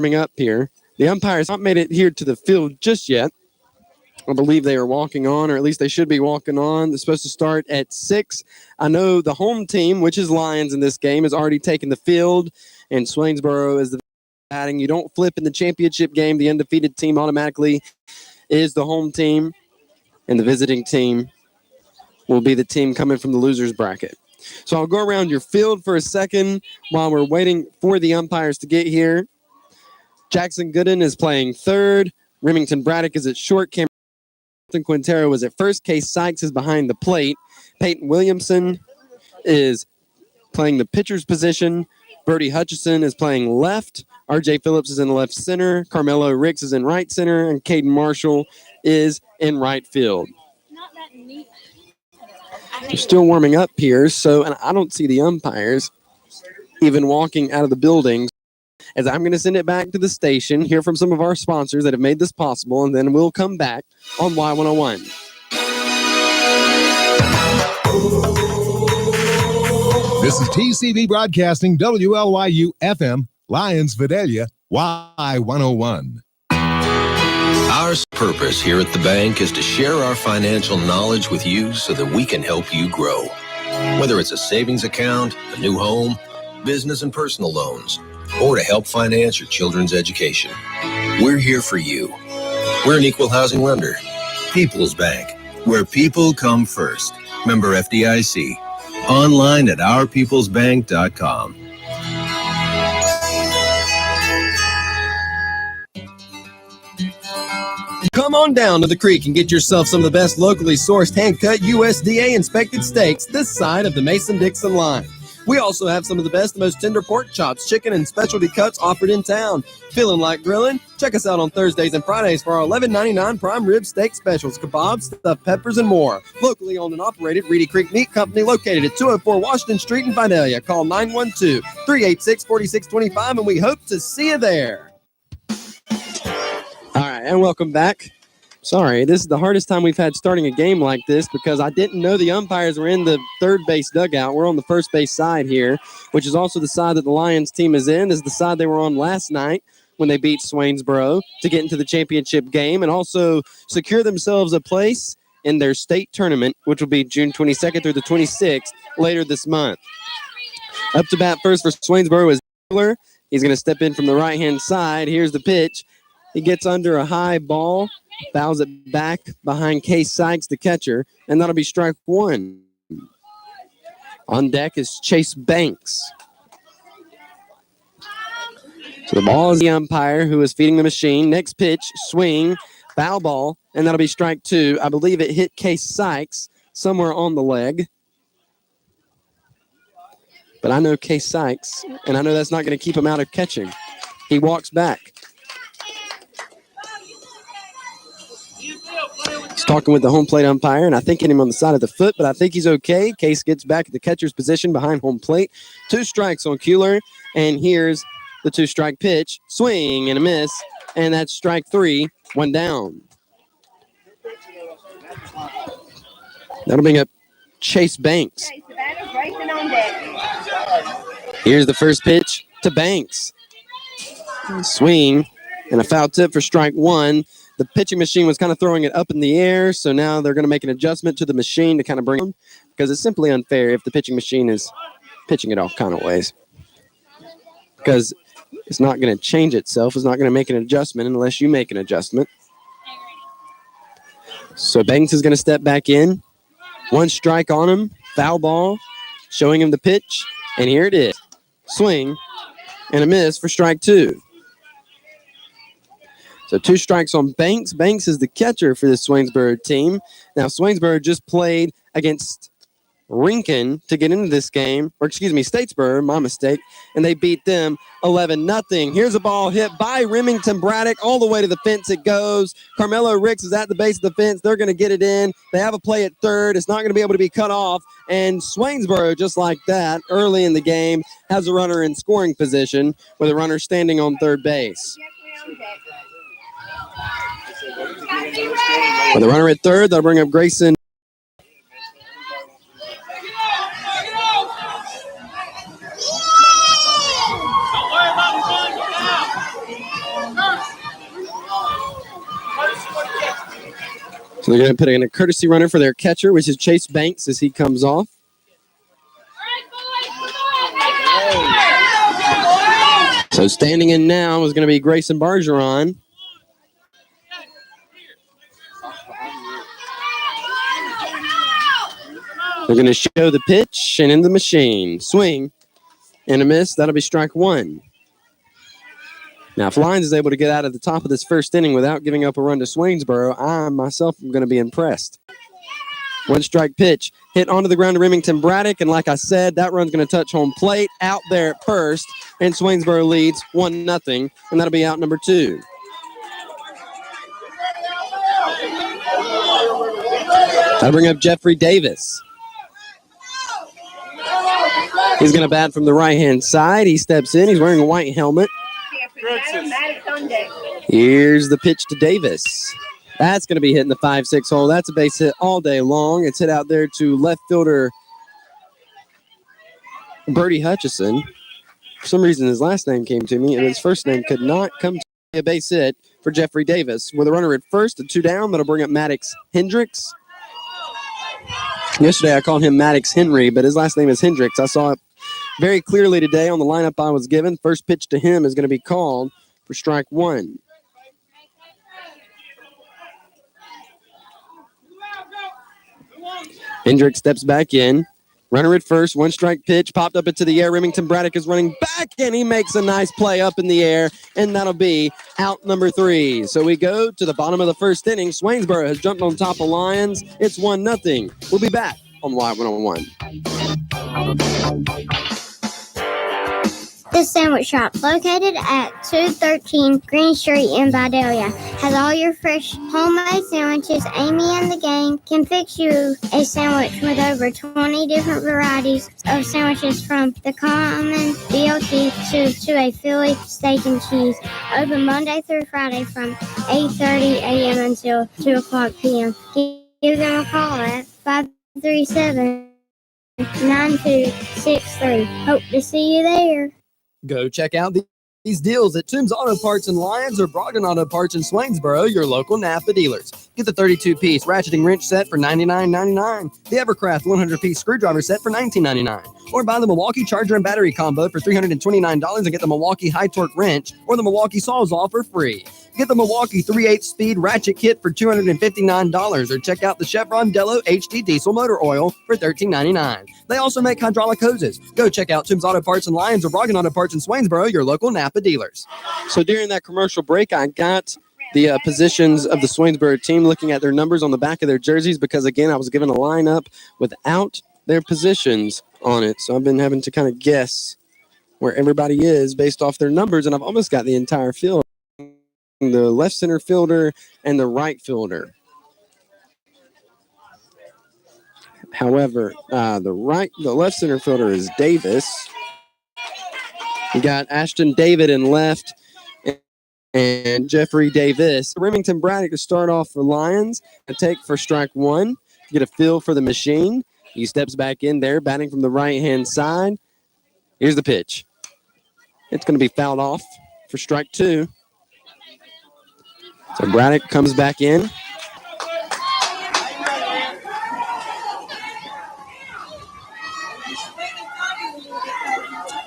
Coming up here, the umpires not made it here to the field just yet. I believe they are walking on, or at least they should be walking on. They're supposed to start at 6. I know the home team, which is Lyons in this game, has already taken the field, and Swainsboro is the batting. You don't flip in the championship game. The undefeated team automatically is the home team, and the visiting team will be the team coming from the loser's bracket. So I'll go around your field for a second while we're waiting for the umpires to get here. Jackson Gooden is playing third. Remington Braddock is at short. Cameron Quintero is at first. Case Sykes is behind the plate. Peyton Williamson is playing the pitcher's position. Brody Hutchison is playing left. R.J. Phillips is in left center. Carmelo Ricks is in right center. And Caden Marshall is in right field. They're still warming up here, and I don't see the umpires even walking out of the building. As I'm going to send it back to the station, hear from some of our sponsors that have made this possible, and then we'll come back on Y101. This is TCV Broadcasting, WLYU FM, Lyons, Vidalia, Y101. Our purpose here at the bank is to share our financial knowledge with you so that we can help you grow. Whether it's a savings account, a new home, business and personal loans, or to help finance your children's education, we're here for you. We're an equal housing lender. People's Bank, where people come first. Member FDIC. Online at ourpeoplesbank.com. Come on down to the creek and get yourself some of the best locally sourced hand-cut USDA inspected steaks this side of the Mason-Dixon line. We also have some of the best, most tender pork chops, chicken, and specialty cuts offered in town. Feeling like grilling? Check us out on Thursdays and Fridays for our $11.99 prime rib steak specials, kebabs, stuffed peppers, and more. Locally owned and operated, Reedy Creek Meat Company, located at 204 Washington Street in Vidalia. Call 912-386-4625, and we hope to see you there. All right, and welcome back. Sorry, this is the hardest time we've had starting a game like this because I didn't know the umpires were in the third base dugout. We're on the first base side here, which is also the side that the Lions team is in. This is the side they were on last night when they beat Swainsboro to get into the championship game and also secure themselves a place in their state tournament, which will be June 22nd through the 26th later this month. Up to bat first for Swainsboro is Taylor. He's going to step in from the right-hand side. Here's the pitch. He gets under a high ball. Fouls it back behind Case Sykes, the catcher, and that'll be strike one. On deck is Chase Banks. So the ball is the umpire who is feeding the machine. Next pitch, swing, foul ball, and that'll be strike two. I believe it hit Case Sykes somewhere on the leg. But I know Case Sykes, and I know that's not going to keep him out of catching. He walks back. He's talking with the home plate umpire, and I think hit him on the side of the foot, but I think he's okay. Case gets back at the catcher's position behind home plate. 2 strikes on Kuehler, and here's the 2-strike pitch. Swing and a miss, and that's strike 3, 1 down. That'll bring up Chase Banks. Here's the first pitch to Banks. Swing and a foul tip for strike 1. The pitching machine was kind of throwing it up in the air, so now they're going to make an adjustment to the machine to kind of bring it, because it's simply unfair if the pitching machine is pitching it all kind of ways. Because it's not going to change itself. It's not going to make an adjustment unless you make an adjustment. So Banks is going to step back in. 1 strike on him. Foul ball. Showing him the pitch. And here it is. Swing and a miss for strike 2. So 2 strikes on Banks. Banks is the catcher for the Swainsboro team. Now, Swainsboro just played against Rincon to get into this game, or excuse me, Statesboro, my mistake, and they beat them 11-0. Here's a ball hit by Remington Braddock. All the way to the fence it goes. Carmelo Ricks is at the base of the fence. They're going to get it in. They have a play at third. It's not going to be able to be cut off. And Swainsboro, just like that, early in the game, has a runner in scoring position with a runner standing on third base. With a runner at third, they'll bring up Grayson. So they're going to put in a courtesy runner for their catcher, which is Chase Banks as he comes off. So standing in now is going to be Grayson Bargeron. They're going to show the pitch and in the machine. Swing and a miss. That'll be strike one. Now, if Lyons is able to get out of the top of this first inning without giving up a run to Swainsboro, I myself am going to be impressed. One strike pitch hit onto the ground to Remington Braddock, and like I said, that run's going to touch home plate out there at first, and Swainsboro leads 1-0, and that'll be out number 2. That'll bring up Jeffrey Davis. He's going to bat from the right-hand side. He steps in. He's wearing a white helmet. Here's the pitch to Davis. That's going to be hitting the 5-6 hole. That's a base hit all day long. It's hit out there to left fielder Bertie Hutchison. For some reason, his last name came to me, and his first name could not come to me. A base hit for Jeffrey Davis. With a runner at first, a 2 down. That'll bring up Maddox Hendricks. Yesterday, I called him Maddox Henry, but his last name is Hendricks. I saw it very clearly today on the lineup I was given. First pitch to him is going to be called for strike one. Hendricks steps back in. Runner at first, 1 strike pitch, popped up into the air. Remington Braddock is running back, and he makes a nice play up in the air, and that'll be out number 3. So we go to the bottom of the first inning. Swainsboro has jumped on top of Lyons. It's 1-0. We'll be back on Y101. The Sandwich Shop, located at 213 Green Street in Vidalia, has all your fresh homemade sandwiches. Amy and the gang can fix you a sandwich with over 20 different varieties of sandwiches, from the common BLT to a Philly steak and cheese. Open Monday through Friday from 8:30 a.m. until 2 o'clock p.m. Give them a call at 537-9263. Hope to see you there. Go check out these deals at Toombs Auto Parts in Lyons or Brogdon Auto Parts in Swainsboro, your local Napa dealers. Get the 32-piece ratcheting wrench set for $99.99, the Evercraft 100-piece screwdriver set for $19.99, or buy the Milwaukee charger and battery combo for $329 and get the Milwaukee high torque wrench or the Milwaukee Sawzall for free. Get the Milwaukee 3/8 speed ratchet kit for $259, or check out the Chevron Delo HD diesel motor oil for $13.99. They also make hydraulic hoses. Go check out Toombs Auto Parts in Lyons or Brogdon Auto Parts in Swainsboro, your local Napa dealers. So during that commercial break, I got the positions of the Swainsboro team, looking at their numbers on the back of their jerseys, because again, I was given a lineup without their positions on it. So I've been having to kind of guess where everybody is based off their numbers, and I've almost got the entire field. The left center fielder and the right fielder. However, the left center fielder is Davis. You got Ashton David in left and Jeffrey Davis. Remington Braddock to start off for Lyons. A take for strike one. Get a feel for the machine. He steps back in there, batting from the right-hand side. Here's the pitch. It's going to be fouled off for strike two. So Braddock comes back in.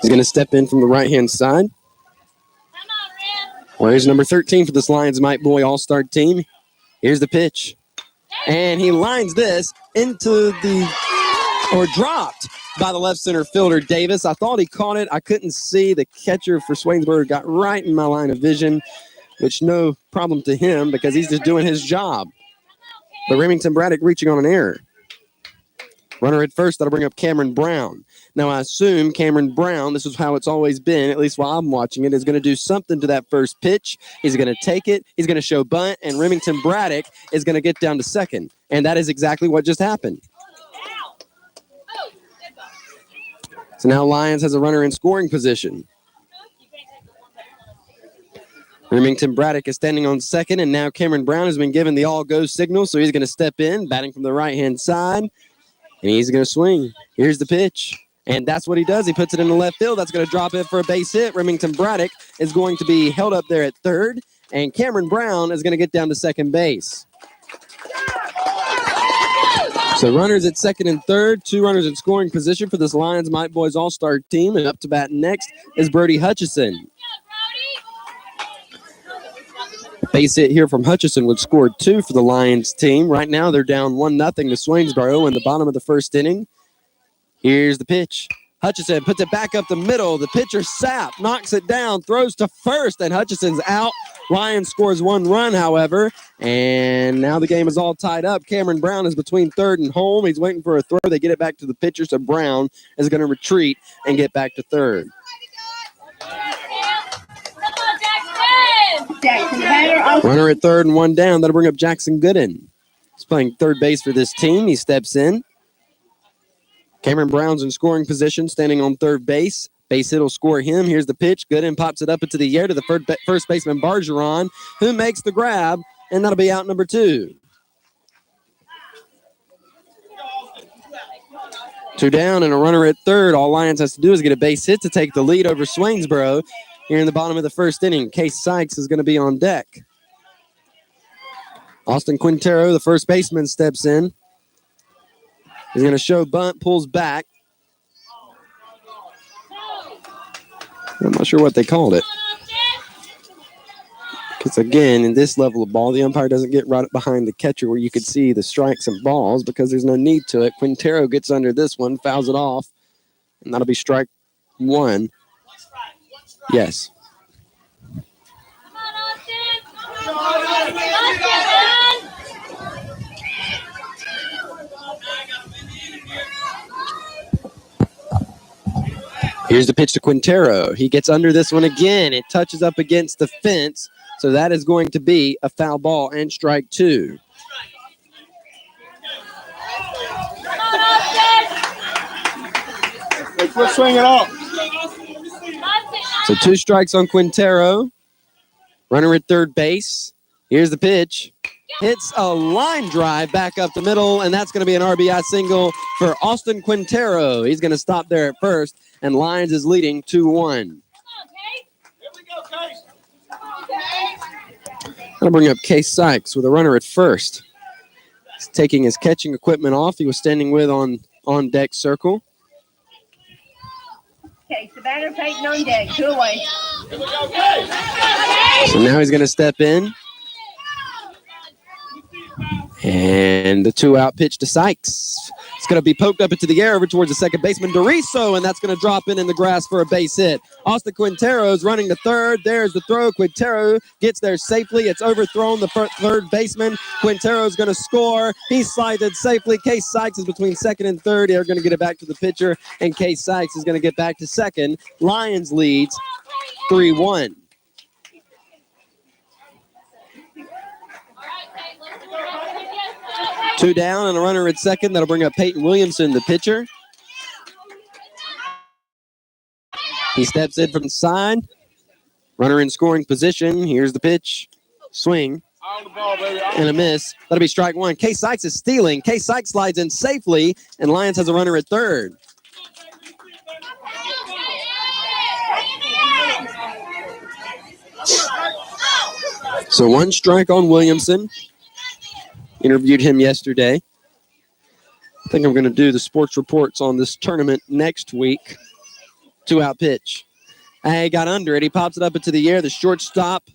He's going to step in from the right-hand side. Well, here's number 13 for this Lions Mike Boy All-Star team. Here's the pitch. And he lines this into dropped by the left center fielder, Davis. I thought he caught it. I couldn't see. The catcher for Swainsboro got right in my line of vision, which no problem to him because he's just doing his job. But Remington Braddock reaching on an error. Runner at first, that'll bring up Cameron Brown. Now, I assume Cameron Brown, this is how it's always been, at least while I'm watching it, is going to do something to that first pitch. He's going to take it. He's going to show bunt, and Remington Braddock is going to get down to second. And that is exactly what just happened. So now Lyons has a runner in scoring position. Remington Braddock is standing on second, and now Cameron Brown has been given the all-go signal, so he's going to step in, batting from the right-hand side, and he's going to swing. Here's the pitch, and that's what he does. He puts it in the left field. That's going to drop it for a base hit. Remington Braddock is going to be held up there at third, and Cameron Brown is going to get down to second base. So runners at second and third, 2 runners in scoring position for this Lions Might Boys All-Star team. And up to bat next is Brody Hutchison. Base hit here from Hutchison would score 2 for the Lions team. Right now they're down 1-0 to Swainsboro in the bottom of the first inning. Here's the pitch. Hutchison puts it back up the middle. The pitcher, Sapp, knocks it down, throws to first, and Hutchison's out. Lions scores 1 run, however, and now the game is all tied up. Cameron Brown is between third and home. He's waiting for a throw. They get it back to the pitcher, so Brown is going to retreat and get back to third. Runner at third and 1 down. That'll bring up Jackson Gooden. He's playing third base for this team. He steps in. Cameron Brown's in scoring position, standing on third base. Base hit will score him. Here's the pitch. Gooden pops it up into the air to the first baseman, Bargeron, who makes the grab, and that'll be out number 2. 2 down and a runner at third. All Lyons has to do is get a base hit to take the lead over Swainsboro here in the bottom of the first inning. Case Sykes is going to be on deck. Austin Quintero, the first baseman, steps in. He's going to show bunt, pulls back. I'm not sure what they called it. Because, again, in this level of ball, the umpire doesn't get right up behind the catcher where you could see the strikes and balls because there's no need to it. Quintero gets under this one, fouls it off, and that'll be strike 1. Yes. Here's the pitch to Quintero. He gets under this one again. It touches up against the fence, so that is going to be a foul ball and strike 2. Quit swinging off. So 2 strikes on Quintero. Runner at third base. Here's the pitch. Hits a line drive back up the middle, and that's going to be an RBI single for Austin Quintero. He's going to stop there at first, and Lyons is leading 2-1. I'll bring up Case Sykes with a runner at first. He's taking his catching equipment off. He was standing with on deck circle. Okay, the batter Peyton on deck. 2 away. So now he's going to step in. And the 2-out pitch to Sykes. It's going to be poked up into the air over towards the second baseman, Doriso, and that's going to drop in the grass for a base hit. Austin Quintero's running to third. There's the throw. Quintero gets there safely. It's overthrown the third baseman. Quintero's going to score. He slides it safely. Case Sykes is between second and third. They're going to get it back to the pitcher, and Case Sykes is going to get back to second. Lyons leads 3-1. Two down and a runner at second. That'll bring up Peyton Williamson, the pitcher. He steps in from the side. Runner in scoring position. Here's the pitch. Swing. And a miss. That'll be strike 1. Case Sykes is stealing. Case Sykes slides in safely, and Lyons has a runner at third. So 1 strike on Williamson. Interviewed him yesterday. I think I'm going to do the sports reports on this tournament next week. 2-out pitch. He got under it. He pops it up into the air. The shortstop,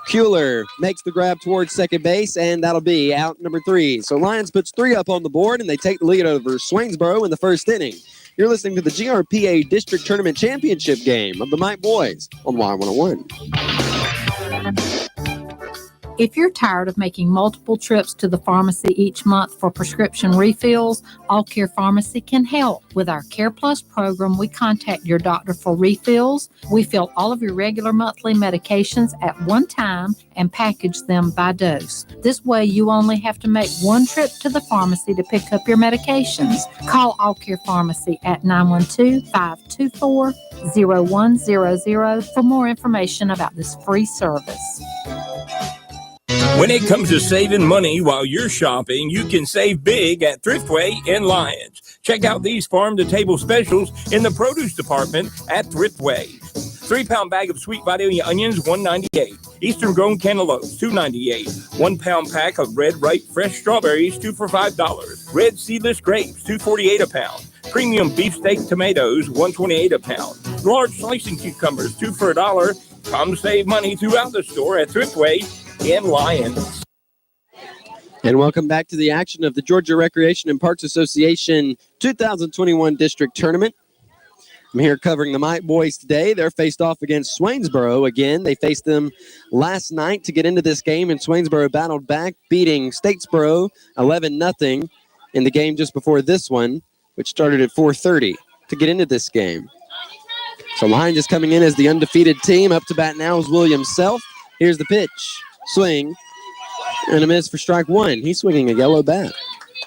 Kuehler, makes the grab towards second base, and that'll be out number 3. So Lyons puts 3 up on the board, and they take the lead over Swainsboro in the first inning. You're listening to the GRPA District Tournament Championship game of the Mike Boys on Y101. If you're tired of making multiple trips to the pharmacy each month for prescription refills, All Care Pharmacy can help. With our Care Plus program, we contact your doctor for refills. We fill all of your regular monthly medications at one time and package them by dose. This way, you only have to make 1 trip to the pharmacy to pick up your medications. Call All Care Pharmacy at 912-524-0100 for more information about this free service. When it comes to saving money while you're shopping, you can save big at Thriftway in Lyons. Check out these farm-to-table specials in the produce department at Thriftway. 3-pound bag of sweet Vidalia onions, $1.98. Eastern grown cantaloupes, $2.98. 1 pound pack of red ripe fresh strawberries, 2 for $5. Red seedless grapes, $2.48 a pound. Premium beefsteak tomatoes, $1.28 a pound. Large slicing cucumbers, 2 for $1. Come save money throughout the store at Thriftway in Lyons. And welcome back to the action of the Georgia Recreation and Parks Association 2021 District Tournament. I'm here covering the Mite Boys today. They're faced off against Swainsboro again. They faced them last night to get into this game, and Swainsboro battled back, beating Statesboro 11-0 in the game just before this one, which started at 4:30 to get into this game. So Lyons is coming in as the undefeated team. Up to bat now is William Self. Here's the pitch. Swing. And a miss for strike one. He's swinging a yellow bat.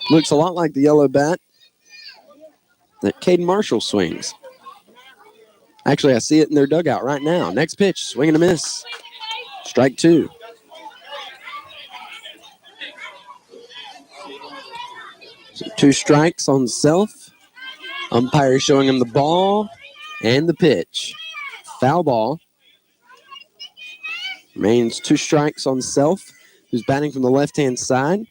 Looks a lot like the yellow bat that Caden Marshall swings. Actually, I see it in their dugout right now. Next pitch, swing and a miss. Strike two. So 2 strikes on Self. Umpire showing him the ball and the pitch. Foul ball. Remains 2 strikes on Self, who's batting from the left-hand side.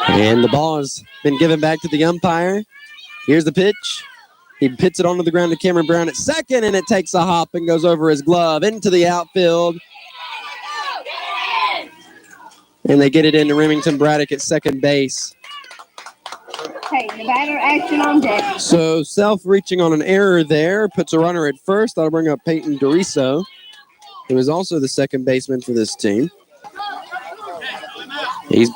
And the ball has been given back to the umpire. Here's the pitch. He pits it onto the ground to Cameron Brown at second, and it takes a hop and goes over his glove into the outfield. And they get it into Remington Braddock at second base. Hey, the batter action on deck. So Self reaching on an error there, puts a runner at first. That'll bring up Peyton Doriso, who is also the second baseman for this team. He's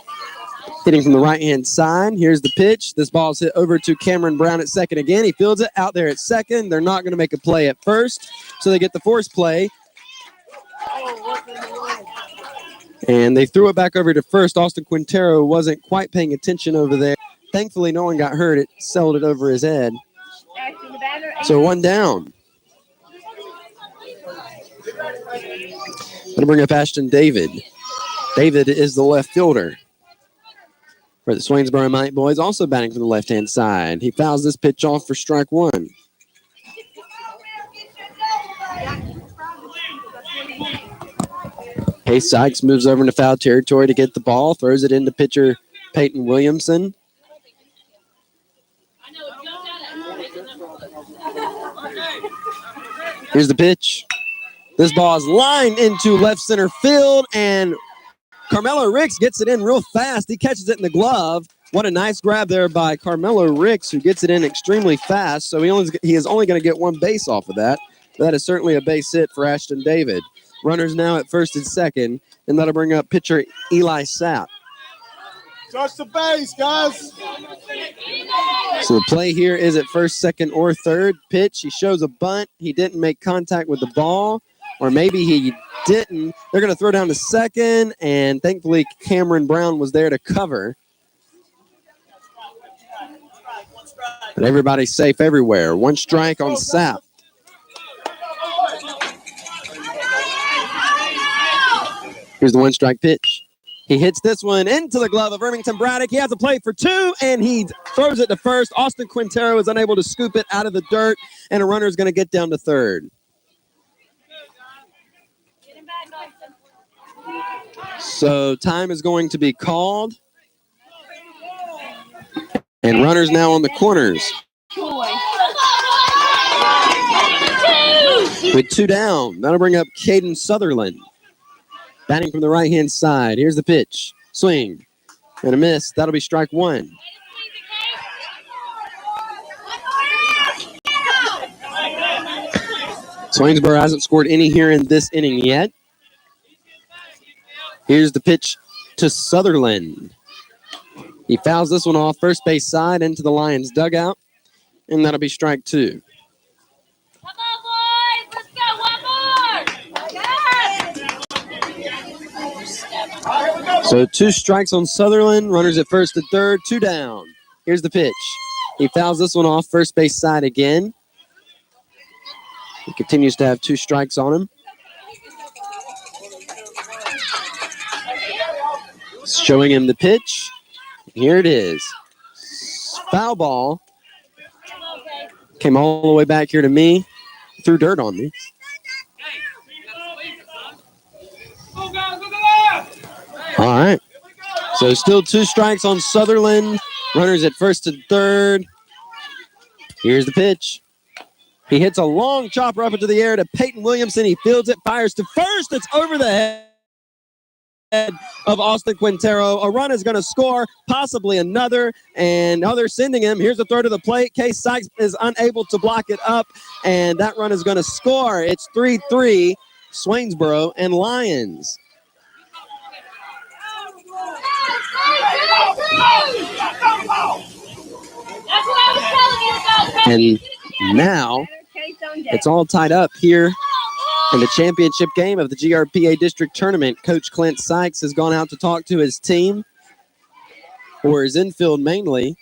hitting from the right-hand side. Here's the pitch. This ball's hit over to Cameron Brown at second again. He fields it out there at second. They're not going to make a play at first, so they get the force play. And they threw it back over to first. Austin Quintero wasn't quite paying attention over there. Thankfully, no one got hurt. It sailed it over his head. So 1 down. Going to bring up Ashton David. David is the left fielder for the Swainsboro Mite Boys, also batting from the left-hand side. He fouls this pitch off for strike one. Hayes Sykes moves over into foul territory to get the ball, throws it into pitcher Peyton Williamson. Here's the pitch. This ball is lined into left center field, and Carmelo Ricks gets it in real fast. He catches it in the glove. What a nice grab there by Carmelo Ricks, who gets it in extremely fast. So he is only going to get 1 base off of that. That is certainly a base hit for Ashton David. Runners now at first and second, and that'll bring up pitcher Eli Sapp. Touch the base, guys. So the play here is at first, second, or third. Pitch, he shows a bunt. He didn't make contact with the ball, or maybe he didn't. They're going to throw down to second, and thankfully Cameron Brown was there to cover. But everybody's safe everywhere. 1 strike on Sapp. Here's the 1 strike pitch. He hits this one into the glove of Remington Braddock. He has a play for 2, and he throws it to first. Austin Quintero is unable to scoop it out of the dirt, and a runner is going to get down to third. So time is going to be called. And runners now on the corners. With 2 down, that'll bring up Caden Sutherland. Batting from the right-hand side. Here's the pitch. Swing. And a miss. That'll be strike 1. Swainsboro hasn't scored any here in this inning yet. Here's the pitch to Sutherland. He fouls this one off first base side into the Lions dugout, and that'll be strike 2. Come on, boys. Let's go. One more. So 2 strikes on Sutherland. Runners at first and third. 2 down. Here's the pitch. He fouls this one off first base side again. He continues to have 2 strikes on him. Showing him the pitch. here it is. Foul ball. Came all the way back here to me. Threw dirt on me. All right. So still 2 strikes on Sutherland. Runners at first and third. Here's the pitch. He hits a long chopper up into the air to Peyton Williamson. He fields it, fires to first. It's over the head of Austin Quintero. A run is going to score, possibly another. And now they're sending him. Here's the throw to the plate. Case Sykes is unable to block it up. And that run is going to score. It's 3-3, Swainsboro and Lyons. And now it's all tied up here in the championship game of the GRPA District Tournament. Coach Clint Sykes has gone out to talk to his team, or his infield mainly.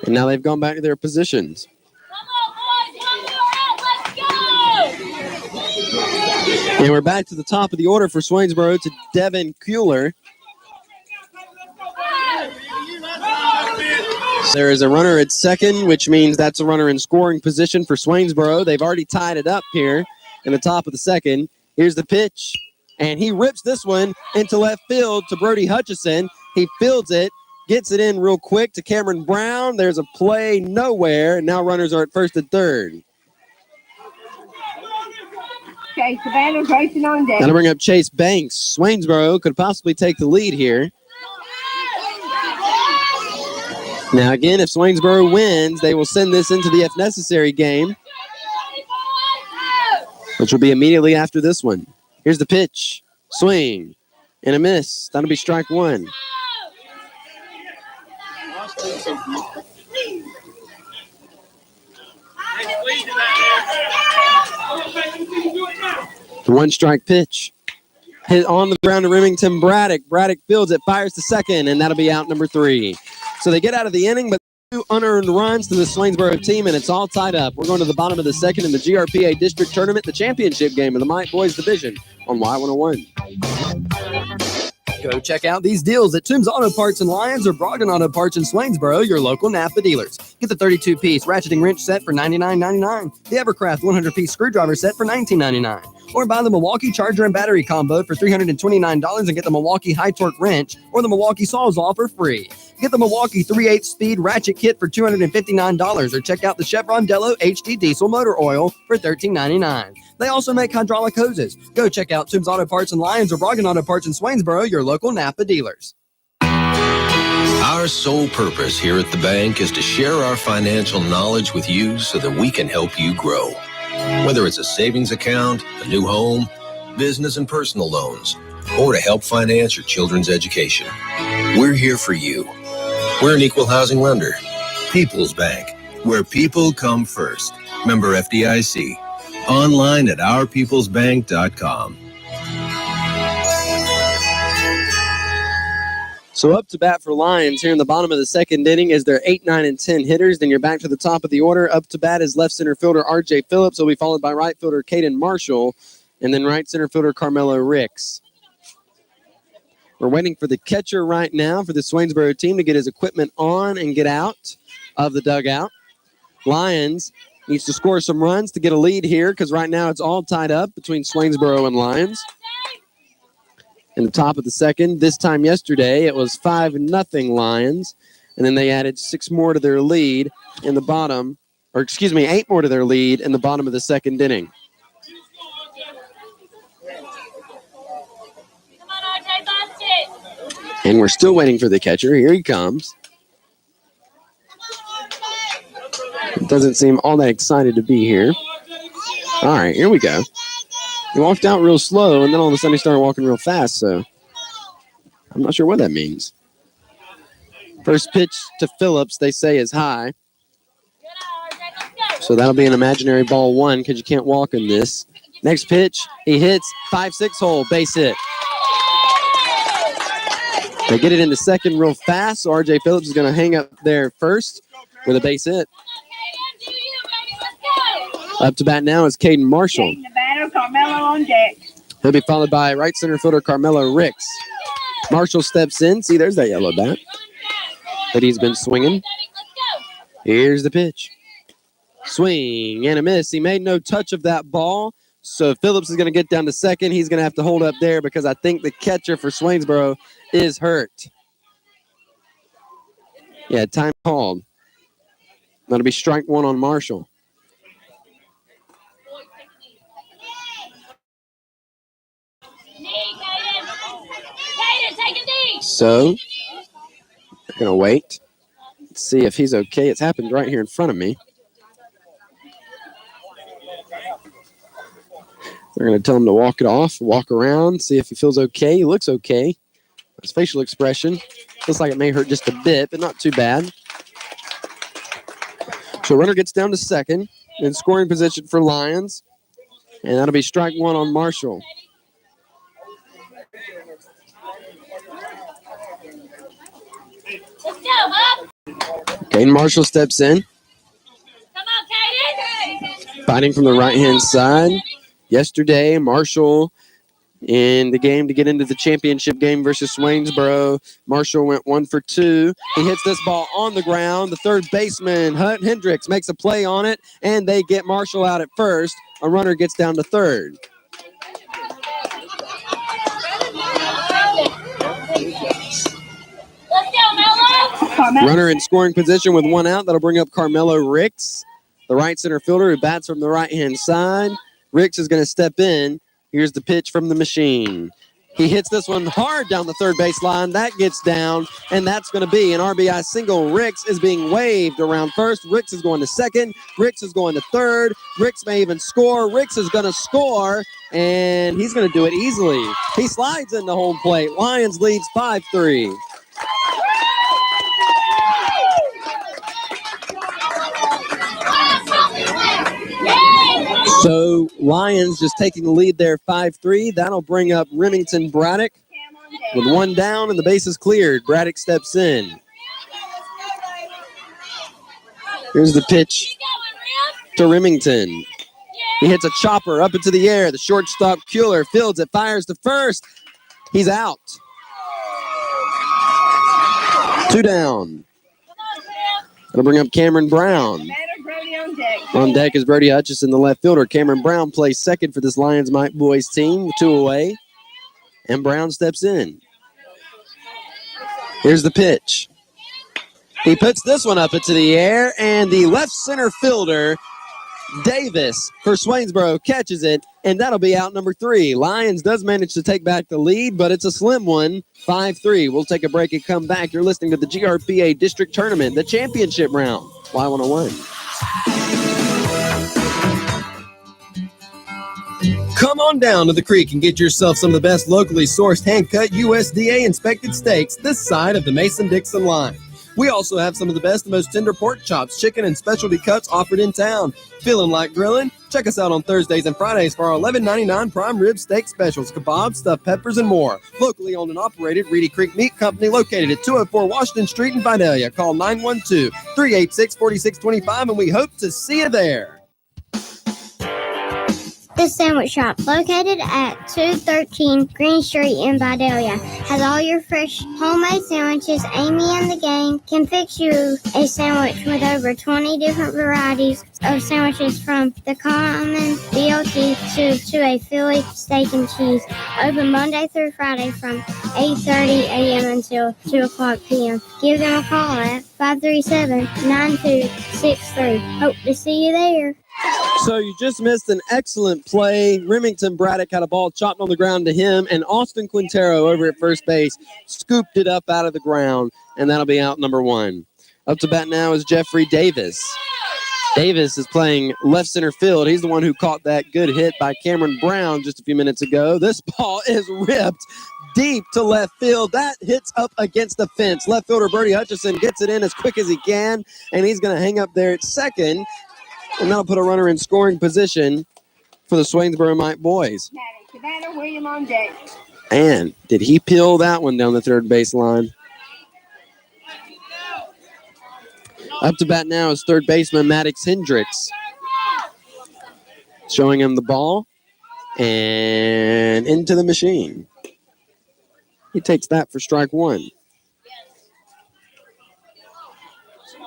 And now they've gone back to their positions. And we're back to the top of the order for Swainsboro to Devin Kuehler. There is a runner at second, which means that's a runner in scoring position for Swainsboro. They've already tied it up here in the top of the second. Here's the pitch, and he rips this one into left field to Brody Hutchison. He fields it, gets it in real quick to Cameron Brown. There's a play nowhere, and now runners are at first and third. Okay, Savannah's racing on deck. That'll bring up Chase Banks. Swainsboro could possibly take the lead here. Now, again, if Swainsboro wins, they will send this into the if necessary game, which will be immediately after this one. Here's the pitch. Swing. And a miss. That'll be strike one. The 1-strike pitch. Hit on the ground to Remington Braddock. Braddock fields it, fires to second, and that'll be out number 3. So they get out of the inning, but 2 unearned runs to the Swainsboro team, and it's all tied up. We're going to the bottom of the second in the GRPA District Tournament, the championship game of the Mike Boys Division on Y101. Go check out these deals at Toombs Auto Parts in Lyons or Brogdon Auto Parts in Swainsboro, your local Napa dealers. Get the 32-piece ratcheting wrench set for $99.99, the Evercraft 100-piece screwdriver set for $19.99, or buy the Milwaukee Charger and Battery Combo for $329 and get the Milwaukee High Torque Wrench or the Milwaukee Sawzall for free. Get the Milwaukee 3/8 Speed Ratchet Kit for $259 or check out the Chevron Delo HD Diesel Motor Oil for $13.99. They also make hydraulic hoses. Go check out Toombs Auto Parts in Lyons or Brogdon Auto Parts in Swainsboro, your local Napa dealers. Our sole purpose here at the bank is to share our financial knowledge with you so that we can help you grow. Whether it's a savings account, a new home, business and personal loans, or to help finance your children's education, we're here for you. We're an equal housing lender. People's Bank, where people come first. Member FDIC. Online at ourpeoplesbank.com. So up to bat for Lyons here in the bottom of the second inning is their 8, 9, and 10 hitters. Then you're back to the top of the order. Up to bat is left center fielder R.J. Phillips. Will be followed by right fielder Caden Marshall, and then right center fielder Carmelo Ricks. We're waiting for the catcher right now for the Swainsboro team to get his equipment on and get out of the dugout. Lyons needs to score some runs to get a lead here because right now it's all tied up between Swainsboro and Lyons. In the top of the second, this time yesterday, it was 5-0 Lyons, and then they added 6 more to their lead in the bottom, 8 more to their lead in the bottom of the second inning. And we're still waiting for the catcher. Here he comes. Doesn't seem all that excited to be here. All right, here we go. He walked out real slow, and then all of a sudden he started walking real fast, so I'm not sure what that means. First pitch to Phillips, they say, is high. So that'll be an imaginary ball 1 because you can't walk in this. Next pitch, he hits 5-6 hole, base hit. They get it into second real fast, so R.J. Phillips is going to hang up there first with a base hit. Up to bat now is Caden Marshall. Taking the batter, Carmelo on deck. He'll be followed by right center fielder Carmelo Ricks. Marshall steps in. See, there's that yellow bat that he's been swinging. Here's the pitch. Swing and a miss. He made no touch of that ball. So Phillips is going to get down to second. He's going to have to hold up there because I think the catcher for Swainsboro is hurt. Yeah, time called. That'll be strike one on Marshall. So, they're going to wait. Let's see if he's okay. It's happened right here in front of me. They're going to tell him to walk it off, walk around, see if he feels okay. He looks okay. His facial expression looks like it may hurt just a bit, but not too bad. So runner gets down to second in scoring position for Lyons, and that'll be strike one on Marshall. Let's go, Bob. Caden Marshall steps in, Come on, Kaden. fighting from the right-hand side. Yesterday, Marshall in the game to get into the championship game versus Swainsboro. Marshall went 1 for 2. He hits this ball on the ground. The third baseman, Hendricks, makes a play on it, and they get Marshall out at first. A runner gets down to third. Let's go, Mello. Runner in scoring position with one out. That'll bring up Carmelo Ricks, the right center fielder who bats from the right-hand side. Ricks is going to step in. Here's the pitch from the machine. He hits this one hard down the third baseline. That gets down, and that's going to be an RBI single. Ricks is being waved around first. Ricks is going to second. Ricks is going to third. Ricks may even score. Ricks is going to score, and he's going to do it easily. He slides into home plate. Lyons leads 5-3. So Lyons just taking the lead there 5-3. That'll bring up Remington Braddock with one down and the bases cleared. Braddock steps in. Here's the pitch to Remington. He hits a chopper up into the air. The shortstop Kuehler fields it, fires to first. He's out. 2 down. That'll bring up Cameron Brown. On deck is Brody Hutchison, the left fielder. Cameron Brown plays second for this Lions Mike boys team, 2 away. And Brown steps in. Here's the pitch. He puts this one up into the air, and the left center fielder, Davis, for Swainsboro, catches it, and that'll be out number 3. Lyons does manage to take back the lead, but it's a slim one, 5-3. We'll take a break and come back. You're listening to the GRPA District Tournament, the championship round, Y101. Come on down to the creek and get yourself some of the best locally sourced hand-cut USDA inspected steaks this side of the Mason-Dixon line. We also have some of the best and most tender pork chops, chicken, and specialty cuts offered in town. Feeling like grilling? Check us out on Thursdays and Fridays for our $11.99 prime rib steak specials, kebabs, stuffed peppers, and more. Locally owned and operated, Reedy Creek Meat Company, located at 204 Washington Street in Vidalia. Call 912-386-4625, and we hope to see you there. The Sandwich Shop, located at 213 Green Street in Vidalia, has all your fresh homemade sandwiches. Amy and the gang can fix you a sandwich with over 20 different varieties of sandwiches, from the common BLT to a Philly steak and cheese. Open Monday through Friday from 8:30 a.m. until 2 o'clock p.m. Give them a call at 537-9263. Hope to see you there. So you just missed an excellent play. Remington Braddock had a ball chopped on the ground to him, and Austin Quintero over at first base scooped it up out of the ground, and that'll be out number 1. Up to bat now is Jeffrey Davis. Davis is playing left center field. He's the one who caught that good hit by Cameron Brown just a few minutes ago. This ball is ripped deep to left field. That hits up against the fence. Left fielder Brody Hutchison gets it in as quick as he can, and he's going to hang up there at second. And that'll put a runner in scoring position for the Swainsboro Mike boys. William on deck. And did he peel that one down the third baseline? Up to bat now is third baseman Maddox Hendricks. Showing him the ball. And into the machine. He takes that for strike one. Come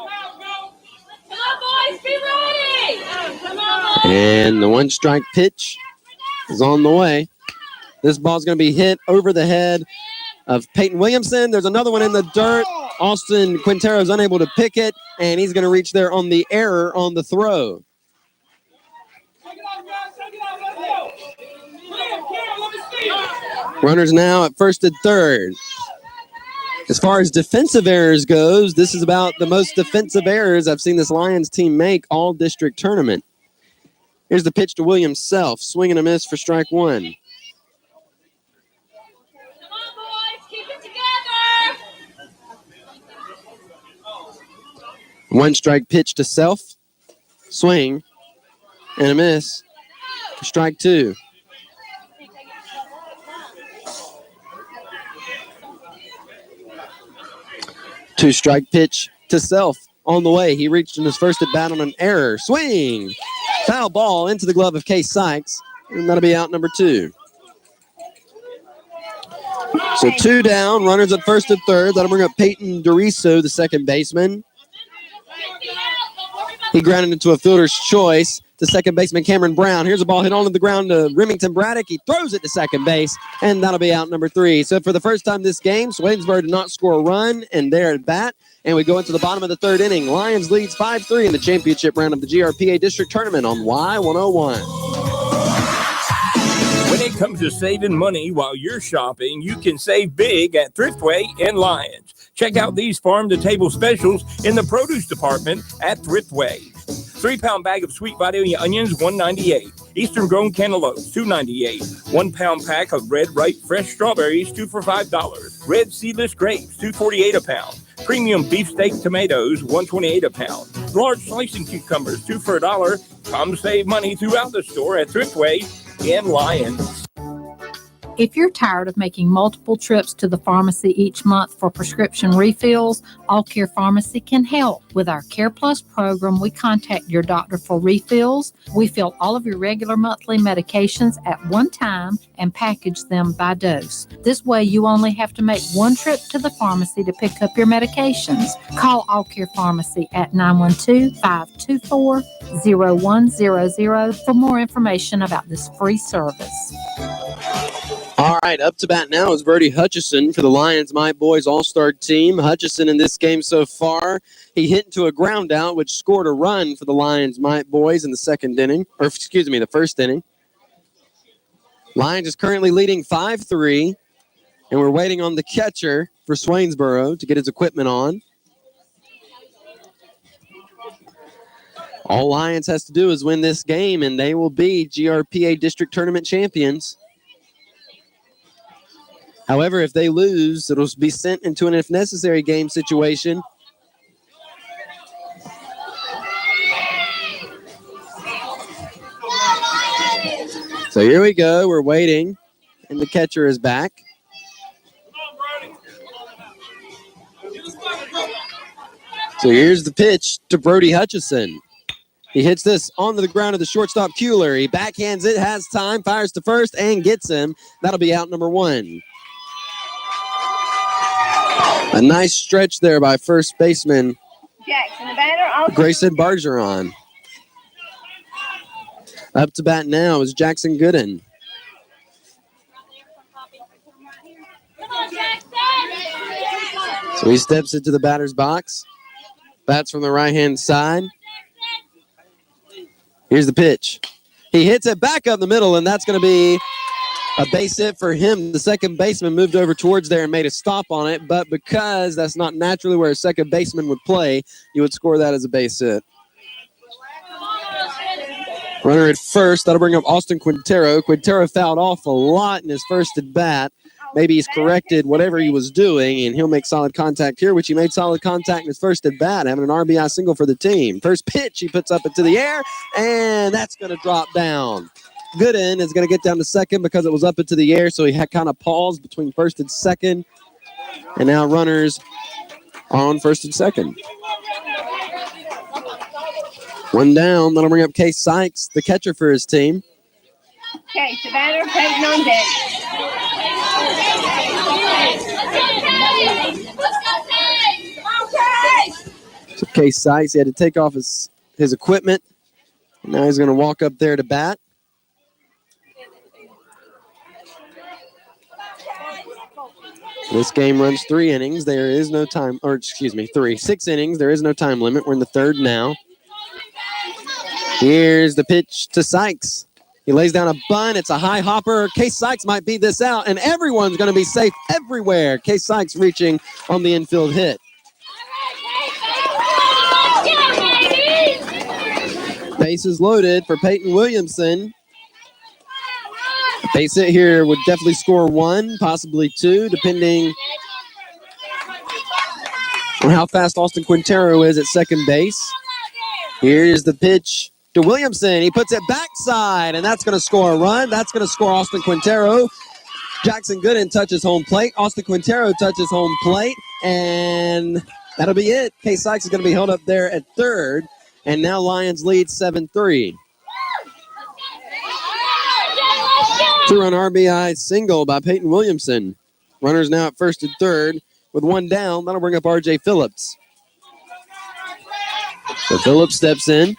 on, boys, be ready. Come on. And the one strike pitch is on the way. This ball's going to be hit over the head of Peyton Williamson. There's another one in the dirt. Austin Quintero is unable to pick it, and he's going to reach there on the error on the throw. Runners now at first and third. As far as defensive errors goes, this is about the most defensive errors I've seen this Lions team make all district tournament. Here's the pitch to Williams Self. Swing and a miss for strike one. Come on, boys, keep it together. One strike pitch to Self. Swing and a miss for strike two. Two strike pitch to Self on the way. He reached in his first at bat on an error. Swing! Foul ball into the glove of Case Sykes. And that'll be out number two. So two down, runners at first and third. That'll bring up Peyton Doriso, the second baseman. He grounded into a fielder's choice to second baseman Cameron Brown. Here's a ball hit onto the ground to Remington Braddock. He throws it to second base, and that'll be out number three. So for the first time this game, Swainsboro did not score a run, and they're at bat. And we go into the bottom of the third inning. Lions leads 5-3 in the championship round of the GRPA District Tournament on Y101. When it comes to saving money while you're shopping, you can save big at Thriftway in Lyons. Check out these farm-to-table specials in the produce department at Thriftway. 3-pound bag of sweet Vidalia onions, $1.98. Eastern grown cantaloupes, $2.98. 1 pound pack of red ripe fresh strawberries, 2 for $5. Red seedless grapes, $2.48 a pound. Premium beefsteak tomatoes, $1.28 a pound. Large slicing cucumbers, 2 for $1. Come save money throughout the store at Thriftway in Lyons. If you're tired of making multiple trips to the pharmacy each month for prescription refills, All Care Pharmacy can help. With our Care Plus program, we contact your doctor for refills. We fill all of your regular monthly medications at one time and package them by dose. This way, you only have to make one trip to the pharmacy to pick up your medications. Call All Care Pharmacy at 912-524-0100 for more information about this free service. All right, up to bat now is Verdi Hutchison for the Lions Might Boys All-Star team. Hutchison in this game so far, he hit into a ground out, which scored a run for the Lions Might Boys in the the first inning. Lions is currently leading 5-3, and we're waiting on the catcher for Swainsboro to get his equipment on. All Lions has to do is win this game, and they will be GRPA District Tournament champions. However, if they lose, it'll be sent into an if necessary game situation. So here we go. We're waiting, and the catcher is back. So here's the pitch to Brody Hutchison. He hits this onto the ground of the shortstop Kuehler. He backhands it, has time, fires to first, and gets him. That'll be out number one. A nice stretch there by first baseman Jackson, the batter. Grayson Bargeron. Up to bat now is Jackson Gooden. So he steps into the batter's box. Bats from the right-hand side. Here's the pitch. He hits it back up the middle, and that's going to be a base hit for him. The second baseman moved over towards there and made a stop on it, but because that's not naturally where a second baseman would play, you would score that as a base hit. Runner at first, that'll bring up Austin Quintero. Quintero fouled off a lot in his first at bat. Maybe he's corrected whatever he was doing, and he'll make solid contact here, which he made solid contact in his first at bat, having an RBI single for the team. First pitch, he puts up into the air, and that's going to drop down. Gooden is going to get down to second because it was up into the air, so he had kind of paused between first and second. And now runners are on first and second. One down. That'll bring up Case Sykes, the catcher for his team. Okay, Savannah, Peyton on deck. So Case Sykes, he had to take off his equipment. Now he's going to walk up there to bat. This game runs 3 innings. There is no time, or excuse me, 6 innings. There is no time limit. We're in the third now. Here's the pitch to Sykes. He lays down a bunt. It's a high hopper. Case Sykes might beat this out, and everyone's going to be safe everywhere. Case Sykes reaching on the infield hit. Bases loaded for Peyton Williamson. Base hit here would definitely score 1, possibly 2, depending on how fast Austin Quintero is at second base. Here's the pitch to Williamson. He puts it backside, and that's going to score a run. That's going to score Austin Quintero. Jackson Gooden touches home plate. Austin Quintero touches home plate, and that'll be it. Case Sykes is going to be held up there at third, and now Lyons lead 7-3. 2-run RBI single by Peyton Williamson. Runners now at first and third with 1 down. That'll bring up R.J. Phillips. So Phillips steps in.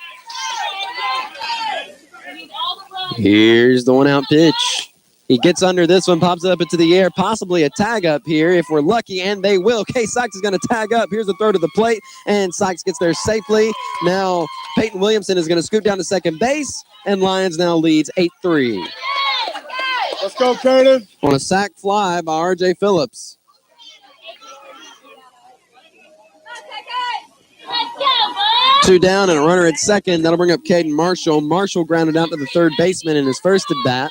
Here's the 1-out pitch. He gets under this one, pops it up into the air, possibly a tag up here if we're lucky, and they will. Case Sykes is going to tag up. Here's the throw to the plate, and Sykes gets there safely. Now Peyton Williamson is going to scoot down to second base, and Lyons now leads 8-3. Let's go, Curtis. On a sac fly by R.J. Phillips. Two down and a runner at second. That'll bring up Caden Marshall. Marshall grounded out to the third baseman in his first at bat.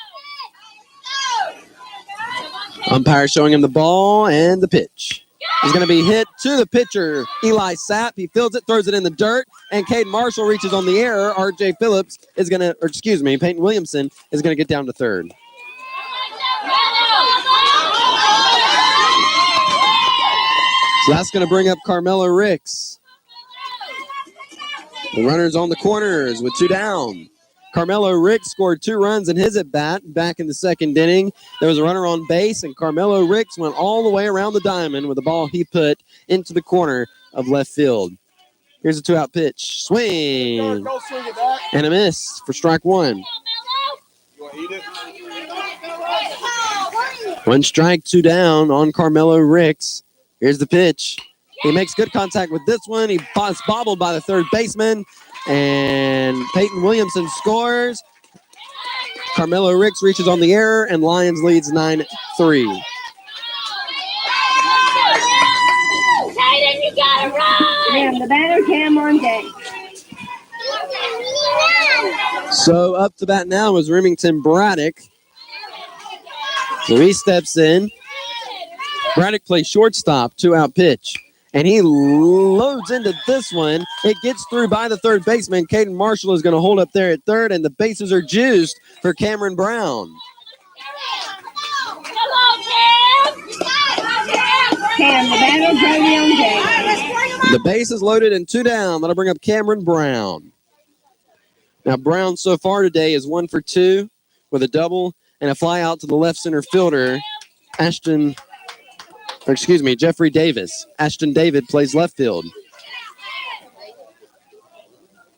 Umpire showing him the ball and the pitch. He's going to be hit to the pitcher, Eli Sapp. He fields it, throws it in the dirt, and Caden Marshall reaches on the air. R.J. Phillips is going to, Peyton Williamson is going to get down to third. So that's going to bring up Carmelo Ricks. The runners on the corners with 2 down. Carmelo Ricks scored 2 runs in his at-bat back in the second inning. There was a runner on base, and Carmelo Ricks went all the way around the diamond with the ball he put into the corner of left field. Here's a 2-out pitch. Swing. Go swing it back. And a miss for strike 1. You want to eat it? 1 strike, 2 down on Carmelo Ricks. Here's the pitch. He makes good contact with this one. He was bobbled by the third baseman. And Peyton Williamson scores. Carmelo Ricks reaches on the air, and Lyons leads 9-3. Caden, you gotta run! And the batter, Cam on deck. So up to bat now is Remington Braddock. So he steps in. Braddock plays shortstop, 2-out pitch. And he loads into this one. It gets through by the third baseman. Caden Marshall is going to hold up there at third, and the bases are juiced for Cameron Brown. Cam, the batter, Jody on deck. The base is loaded and 2 down. That'll bring up Cameron Brown. Now, Brown so far today is 1 for 2 with a double and a fly out to the left center fielder, Jeffrey Davis. Ashton David plays left field.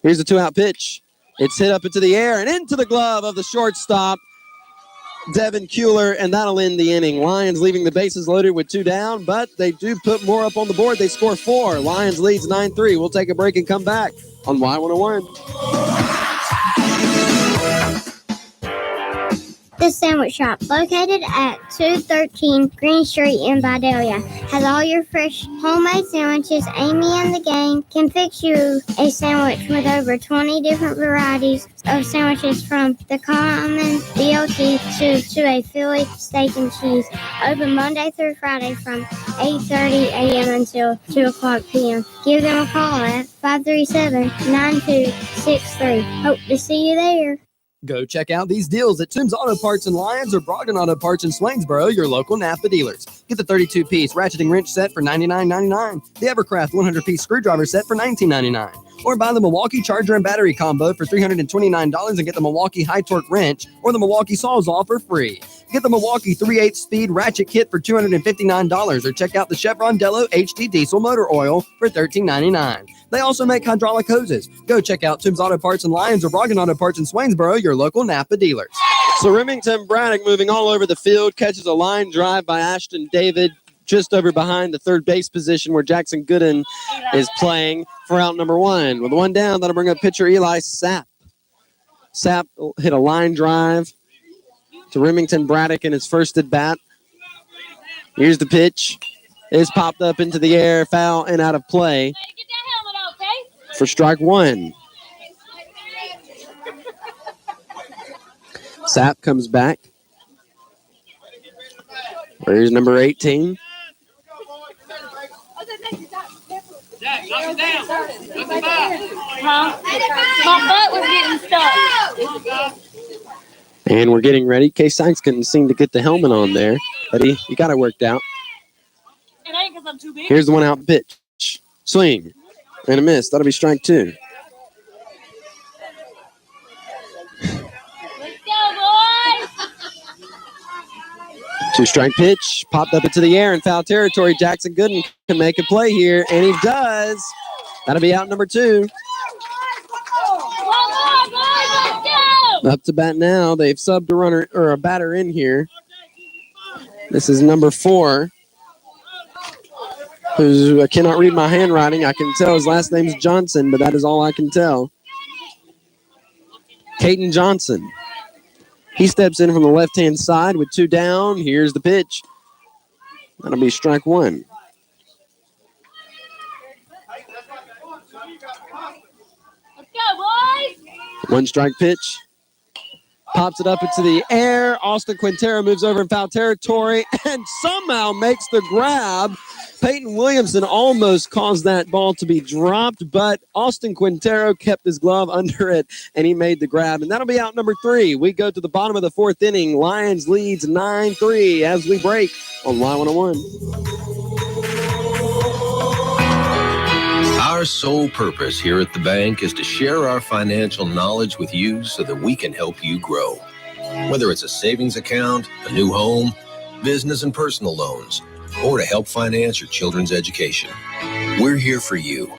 Here's the 2-out pitch. It's hit up into the air and into the glove of the shortstop, Devin Kuehler, and that'll end the inning. Lions leaving the bases loaded with 2 down, but they do put more up on the board. They score 4. Lions leads 9-3. We'll take a break and come back on Y101. The Sandwich Shop, located at 213 Green Street in Vidalia, has all your fresh homemade sandwiches. Amy and the gang can fix you a sandwich with over 20 different varieties of sandwiches, from the common BLT to a Philly steak and cheese. Open Monday through Friday from 8:30 a.m. until 2 o'clock p.m. Give them a call at 537-9263. Hope to see you there. Go check out these deals at Tim's Auto Parts in Lyons or Brogdon Auto Parts in Swainsboro, your local Napa dealers. Get the 32-piece ratcheting wrench set for $99.99. The Evercraft 100-piece screwdriver set for $19.99. Or buy the Milwaukee Charger and Battery Combo for $329 and get the Milwaukee High Torque Wrench or the Milwaukee Sawzall for free. Get the Milwaukee 3/8 Speed Ratchet Kit for $259 or check out the Chevron Delo HD Diesel Motor Oil for $13.99. They also make hydraulic hoses. Go check out Toombs Auto Parts in Lyons or Brogan Auto Parts in Swainsboro, your local Napa dealers. So Remington Braddock moving all over the field, catches a line drive by Ashton David just over behind the third base position where Jackson Gooden is playing for out number one. With one down, that'll bring up pitcher Eli Sapp. Sapp hit a line drive to Remington Braddock in his first at bat. Here's the pitch. It's popped up into the air, foul and out of play for strike one. Sapp comes back. Here's number 18. My butt was getting stuck. And we're getting ready. Case Sykes couldn't seem to get the helmet on there, but he got it worked out. It ain't because I'm too big. Here's the one out pitch. Swing. And a miss. That'll be strike two. Let's go, boys. Two-strike pitch. Popped up into the air in foul territory. Jackson Gooden can make a play here, and he does. That'll be out number two. Come on, boys, let's go. Up to bat now. They've subbed a runner or a batter in here. This is number 4. Who's I cannot read my handwriting. I can tell his last name's Johnson, but that is all I can tell. Caden Johnson. He steps in from the left-hand side with 2 down. Here's the pitch. That'll be strike one. Let's go, boys. One strike pitch. Pops it up into the air. Austin Quintero moves over in foul territory and somehow makes the grab. Peyton Williamson almost caused that ball to be dropped, but Austin Quintero kept his glove under it, and he made the grab. And that'll be out number 3. We go to the bottom of the 4th inning. Lions leads 9-3 as we break on Y101. Our sole purpose here at the bank is to share our financial knowledge with you so that we can help you grow. Whether it's a savings account, a new home, business and personal loans, or to help finance your children's education, we're here for you.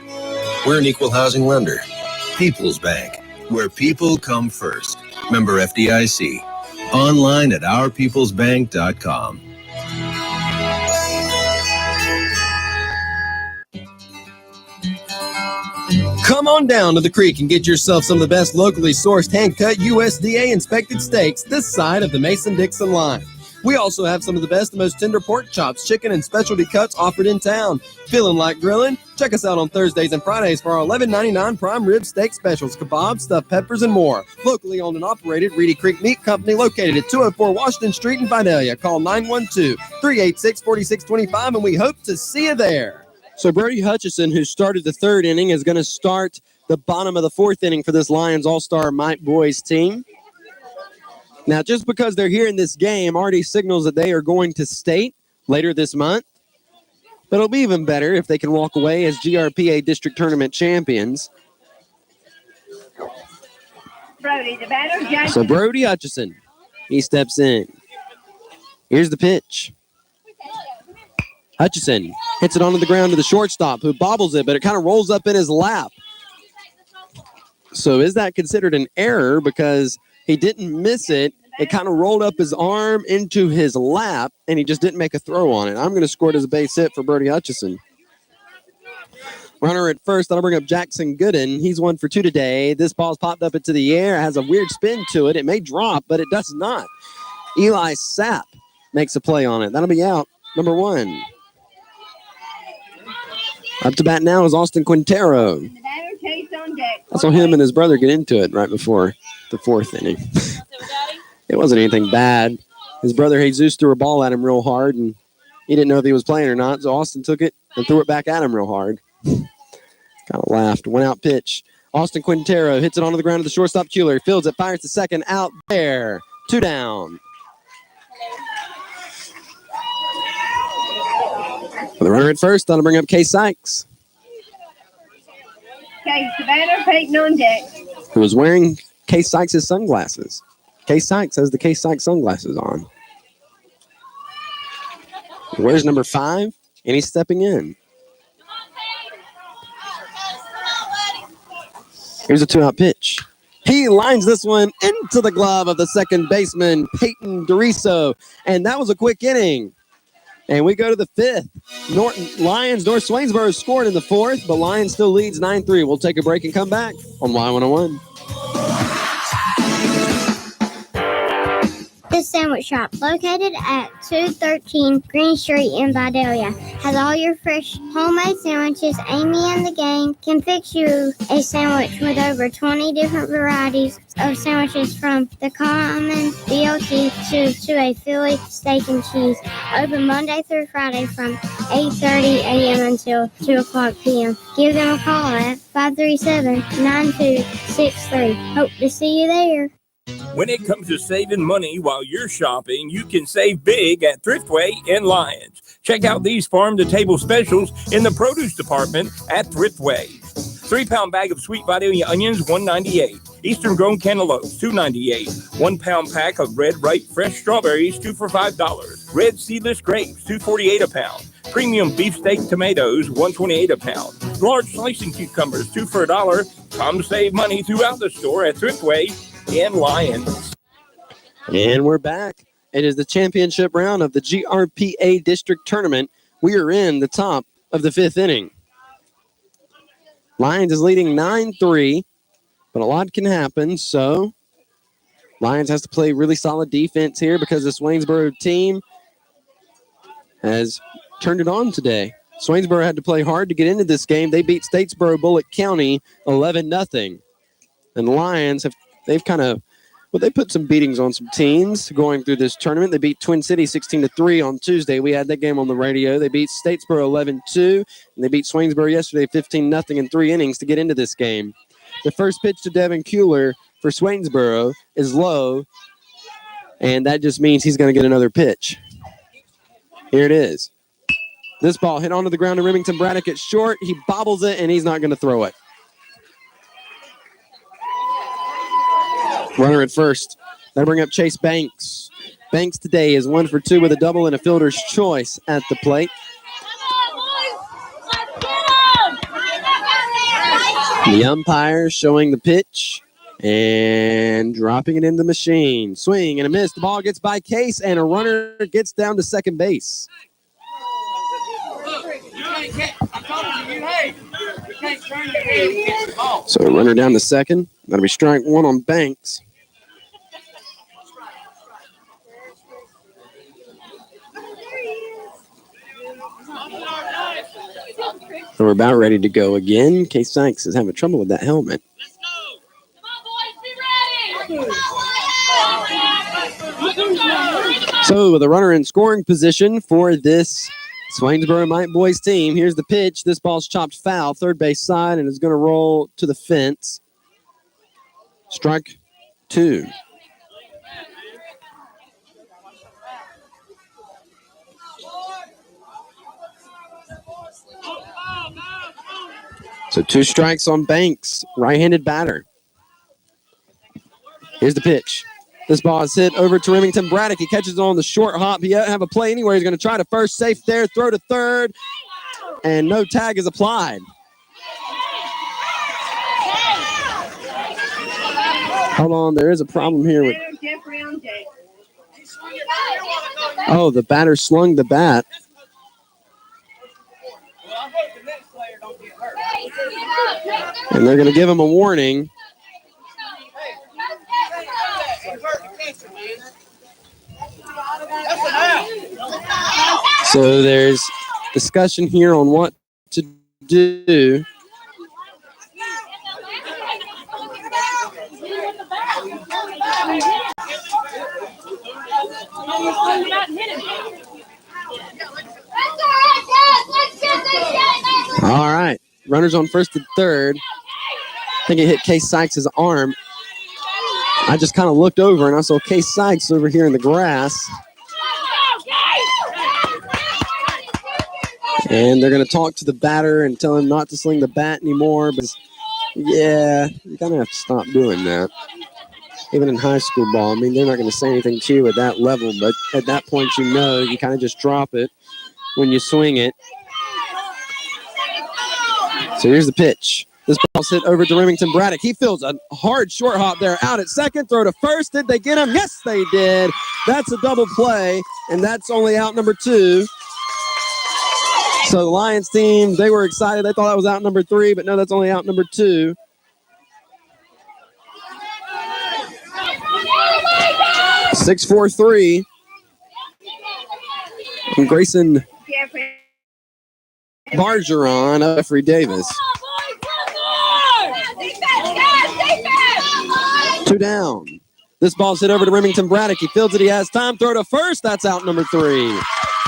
We're an equal housing lender. People's Bank, where people come first. Member FDIC. Online at ourpeoplesbank.com. Come on down to the creek and get yourself some of the best locally sourced hand-cut USDA inspected steaks this side of the Mason-Dixon line. We also have some of the best and most tender pork chops, chicken, and specialty cuts offered in town. Feeling like grilling? Check us out on Thursdays and Fridays for our $11.99 prime rib steak specials, kebabs, stuffed peppers, and more. Locally owned and operated, Reedy Creek Meat Company, located at 204 Washington Street in Vidalia. Call 912-386-4625, and we hope to see you there. So Brody Hutchison, who started the 3rd inning, is going to start the bottom of the 4th inning for this Lions All-Star Mike Boys team. Now, just because they're here in this game already signals that they are going to state later this month. But it'll be even better if they can walk away as GRPA District Tournament champions. Brody, the batter, Jackson. So Brody Hutchison, he steps in. Here's the pitch. Hutchison hits it onto the ground to the shortstop, who bobbles it, but it kind of rolls up in his lap. So is that considered an error because he didn't miss it? It kind of rolled up his arm into his lap, and he just didn't make a throw on it. I'm going to score it as a base hit for Brody Hutchison. Runner at first, that'll bring up Jackson Gooden. He's 1 for 2 today. This ball's popped up into the air. It has a weird spin to it. It may drop, but it does not. Eli Sapp makes a play on it. That'll be out, number 1. Up to bat now is Austin Quintero. The batter, Chase on deck. I saw him and his brother get into it right before the 4th inning. It wasn't anything bad. His brother Jesus threw a ball at him real hard, and he didn't know if he was playing or not, so Austin took it and threw it back at him real hard. Kind of laughed. One out pitch. Austin Quintero hits it onto the ground to the shortstop Kuehler. Fields it, fires to second, out there. 2 down. For the runner at first, that'll bring up Case Sykes. Okay, the batter, Peyton on deck. Who was wearing Case Sykes' sunglasses. Case Sykes has the Case Sykes sunglasses on. Where's number 5? And he's stepping in. Here's a 2-out pitch. He lines this one into the glove of the second baseman, Peyton DeRiso. And that was a quick inning. And we go to the 5th. Lyons, North Swainsboro scored in the 4th, but Lyons still leads 9-3. We'll take a break and come back on Y101. This sandwich shop, located at 213 Green Street in Vidalia, has all your fresh homemade sandwiches. Amy and the gang can fix you a sandwich with over 20 different varieties of sandwiches, from the common BLT to a Philly steak and cheese. Open Monday through Friday from 8:30 a.m. until 2 o'clock p.m. Give them a call at 537-9263. Hope to see you there. When it comes to saving money while you're shopping, you can save big at Thriftway in Lyons. Check out these farm-to-table specials in the produce department at Thriftway. 3-pound bag of sweet Vidalia onions, $1.98. Eastern grown cantaloupes, $2.98. 1 pound pack of red ripe fresh strawberries, 2 for $5. Red seedless grapes, $2.48 a pound. Premium beefsteak tomatoes, $1.28 a pound. Large slicing cucumbers, 2 for $1. Come save money throughout the store at Thriftway in Lyons. And we're back. It is the championship round of the GRPA district tournament. We are in the top of the 5th inning. Lyons is leading 9-3, but a lot can happen. So Lyons has to play really solid defense here because the Swainsboro team has turned it on today. Swainsboro had to play hard to get into this game. They beat Statesboro Bullock County 11-0. And Lyons they've put some beatings on some teams going through this tournament. They beat Twin City 16-3 on Tuesday. We had that game on the radio. They beat Statesboro 11-2, and they beat Swainsboro yesterday 15-0 in 3 innings to get into this game. The first pitch to Devin Kuehler for Swainsboro is low, and that just means he's going to get another pitch. Here it is. This ball hit onto the ground to Remington Braddock at short. He bobbles it, and he's not going to throw it. Runner at first. That'll bring up Chase Banks. Banks today is 1 for 2 with a double and a fielder's choice at the plate. The umpire showing the pitch and dropping it in the machine. Swing and a miss. The ball gets by Case, and a runner gets down to second base. So a runner down to second. That'll be strike 1 on Banks. So we're about ready to go again. Case Sykes is having trouble with that helmet. So with a runner in scoring position for this Swainsboro Mite Boys team, here's the pitch. This ball's chopped foul, third base side, and is going to roll to the fence. Strike 2. So 2 strikes on Banks, right-handed batter. Here's the pitch. This ball is hit over to Remington Braddock. He catches it on the short hop. He doesn't have a play anywhere. He's going to try to first, safe there, throw to third, and no tag is applied. Hold on, there is a problem here with. Oh, the batter slung the bat. And they're going to give him a warning. So there's discussion here on what to do. All right. Runners on first and third. I think it hit Case Sykes' arm. I just kind of looked over and I saw Case Sykes over here in the grass. And they're going to talk to the batter and tell him not to sling the bat anymore. But Yeah, you kind of have to stop doing that. Even in high school ball, I mean, they're not going to say anything to you at that level, but at that point, you kind of just drop it when you swing it. So here's the pitch. This ball's hit over to Remington Braddock. He feels a hard short hop there. Out at second, throw to first. Did they get him? Yes, they did. That's a double play, and that's only out number 2. So the Lions team, they were excited. They thought that was out number 3, but no, that's only out number 2. Oh 6-4-3. And Grayson Bargeron, Jeffrey Davis. 2 down. This ball's hit over to Remington Braddock. He fields it. He has time. Throw to first. That's out number 3.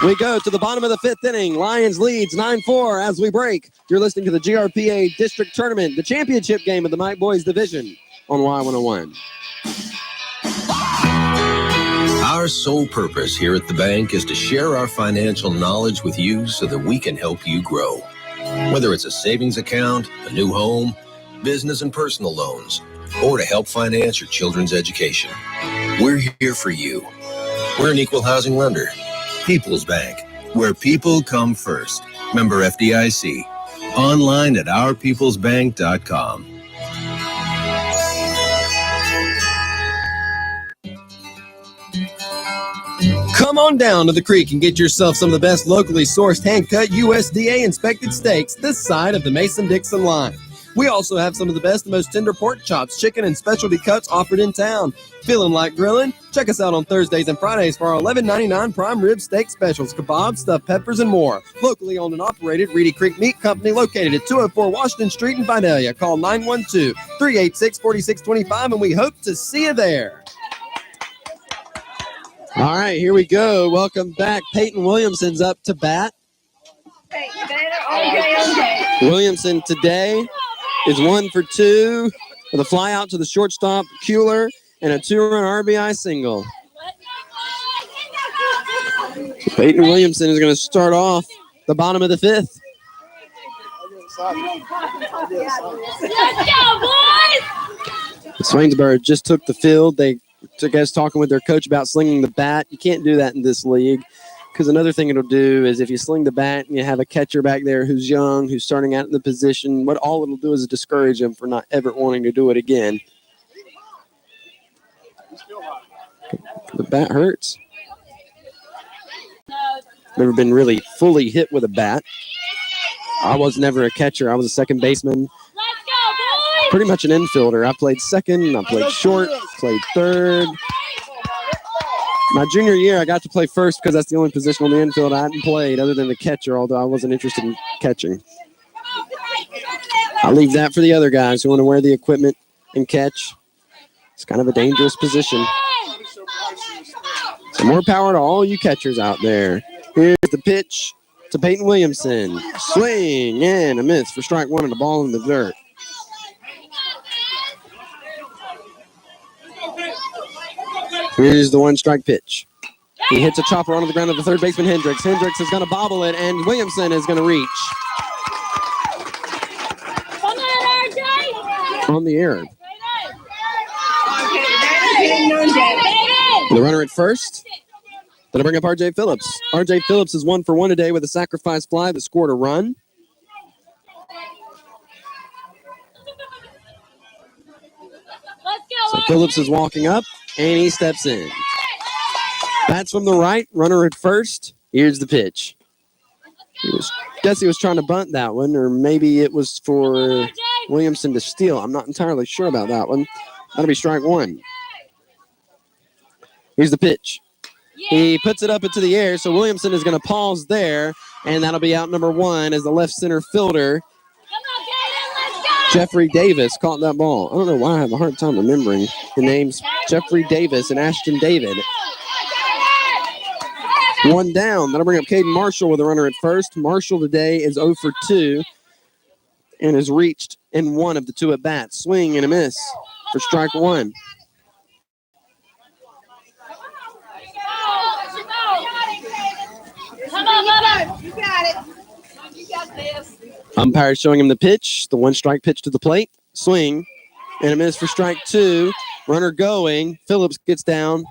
We go to the bottom of the 5th inning. Lions leads 9-4 as we break. You're listening to the GRPA District Tournament, the championship game of the Mike Boys Division on Y101. Our sole purpose here at the bank is to share our financial knowledge with you so that we can help you grow. Whether it's a savings account, a new home, business and personal loans, or to help finance your children's education, we're here for you. We're an equal housing lender. People's Bank, where people come first. Member FDIC. Online at ourpeoplesbank.com. Come on down to the creek and get yourself some of the best locally sourced hand-cut USDA inspected steaks this side of the Mason-Dixon line. We also have some of the best and most tender pork chops, chicken, and specialty cuts offered in town. Feeling like grilling? Check us out on Thursdays and Fridays for our $11.99 prime rib steak specials, kebabs, stuffed peppers, and more. Locally owned and operated, Reedy Creek Meat Company, located at 204 Washington Street in Vidalia. Call 912-386-4625, and we hope to see you there. All right, here we go. Welcome back. Peyton Williamson's up to bat. Williamson today is 1 for 2 with a fly out to the shortstop, Kuehler, and a 2-run RBI single. Peyton Williamson is going to start off the bottom of the 5th. Swainsboro just took the field. They took us talking with their coach about slinging the bat. You can't do that in this league. Because another thing it'll do is if you sling the bat and you have a catcher back there who's young, who's starting out in the position, what all it'll do is discourage him for not ever wanting to do it again. The bat hurts. Never been really fully hit with a bat. I was never a catcher. I was a second baseman. Pretty much an infielder. I played second, I played short, played third. My junior year, I got to play first because that's the only position on the infield I hadn't played other than the catcher, although I wasn't interested in catching. I'll leave that for the other guys who want to wear the equipment and catch. It's kind of a dangerous position. So more power to all you catchers out there. Here's the pitch to Peyton Williamson. Swing and a miss for strike 1 and the ball in the dirt. Here's the 1-strike pitch. He hits a chopper onto the ground of the third baseman, Hendricks. Hendricks is going to bobble it, and Williamson is going to reach. On the air. The runner at first. That'll bring up R.J. Phillips. R.J. Phillips is 1 for 1 today with a sacrifice fly that scored a run. So Phillips is walking up, and he steps in. Bats from the right, runner at first. Here's the pitch. Guess he was trying to bunt that one, or maybe it was for Williamson to steal. I'm not entirely sure about that one. That'll be strike 1. Here's the pitch. He puts it up into the air, so Williamson is going to pause there, and that'll be out number 1 as the left center fielder, Jeffrey Davis, caught that ball. I don't know why I have a hard time remembering the names Jeffrey Davis and Ashton David. 1 down. That'll bring up Caden Marshall with a runner at first. Marshall today is 0 for 2 and has reached in 1 of the 2 at-bats. Swing and a miss for strike 1. Come on, Bubba. You got it. You got this. Umpire showing him the pitch, the 1-strike pitch to the plate. Swing. And a miss for strike 2. Runner going. Phillips gets down.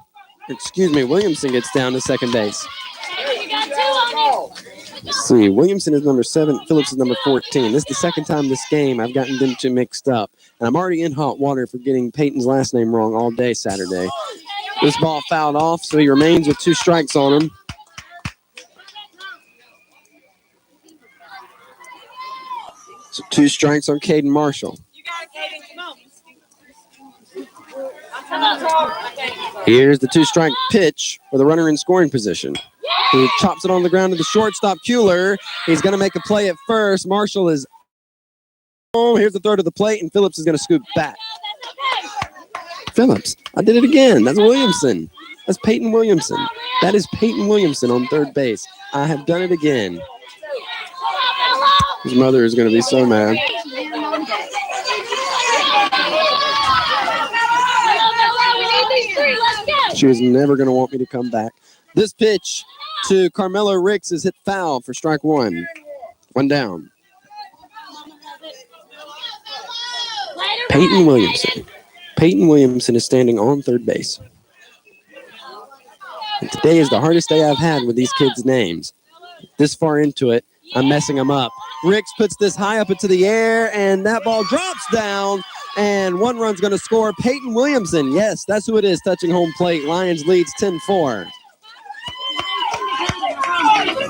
Williamson gets down to second base. Let's see. Williamson is number 7. Phillips is number 14. This is the second time this game I've gotten them two mixed up. And I'm already in hot water for getting Peyton's last name wrong all day Saturday. This ball fouled off, so he remains with 2 strikes on him. So 2 strikes on Caden Marshall. Here's the 2-strike pitch for the runner in scoring position. He chops it on the ground to the shortstop, Kuehler. He's going to make a play at first. Marshall is home. Here's the throw to the plate, and Phillips is going to scoop back. Phillips. I did it again. That's Williamson. That's Peyton Williamson. That is Peyton Williamson on third base. I have done it again. His mother is going to be so mad. She was never going to want me to come back. This pitch to Carmelo Ricks is hit foul for strike 1. 1 down. Peyton Williamson. Peyton Williamson is standing on third base. And today is the hardest day I've had with these kids' names. This far into it, I'm messing them up. Ricks puts this high up into the air, and that ball drops down, and 1 run's going to score. Peyton Williamson, yes, that's who it is, touching home plate. Lions leads 10-4.